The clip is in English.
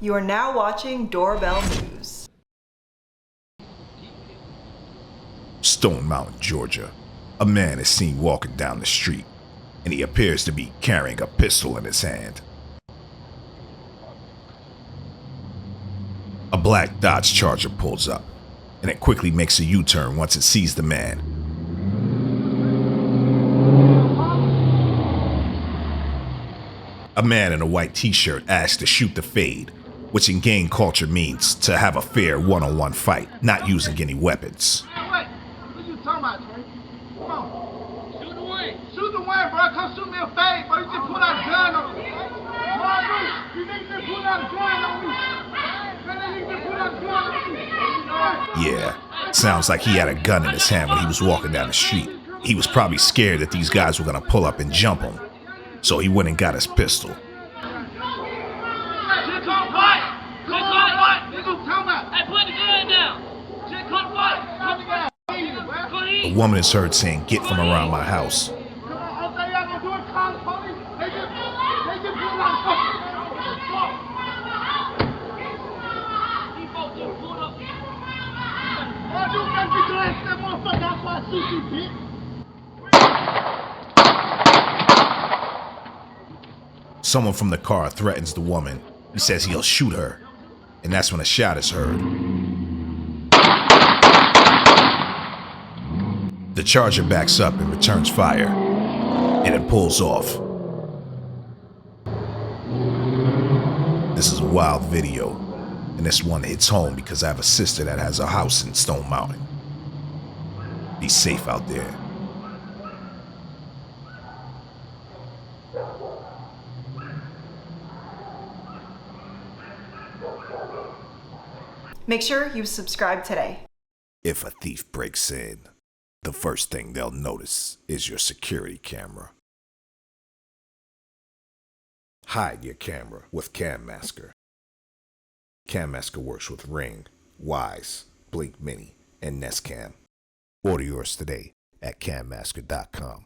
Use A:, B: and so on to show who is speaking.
A: You are now watching Doorbell News.
B: Stone Mountain, Georgia. A man is seen walking down the street, and he appears to be carrying a pistol in his hand. A black Dodge Charger pulls up, and it quickly makes a U-turn once it sees the man. A man in a white t-shirt asks to shoot the fade, which in gang culture means to have a fair one-on-one fight, not using any weapons.
C: What are you talking about, Trey? Come on. Shoot the way. Shoot the way, bro. Come shoot me a fade, bro. You just pull out a gun on me. You niggas just pull out a gun on me.
B: Yeah, sounds like he had a gun in his hand when he was walking down the street. He was probably scared that these guys were gonna pull up and jump him, so he went and got his pistol. A woman is heard saying, "Get from around my house." Someone from the car threatens the woman. He says he'll shoot her, and that's when a shot is heard. The Charger backs up and returns fire, and it pulls off. This is a wild video, and this one hits home because I have a sister that has a house in Stone Mountain. Be safe out there.
A: Make sure you subscribe today.
B: If a thief breaks in, the first thing they'll notice is your security camera. Hide your camera with Cam Masker. Cam Masker works with Ring, Wise, Blink Mini, and Nest Cam. Order yours today at cammasker.com.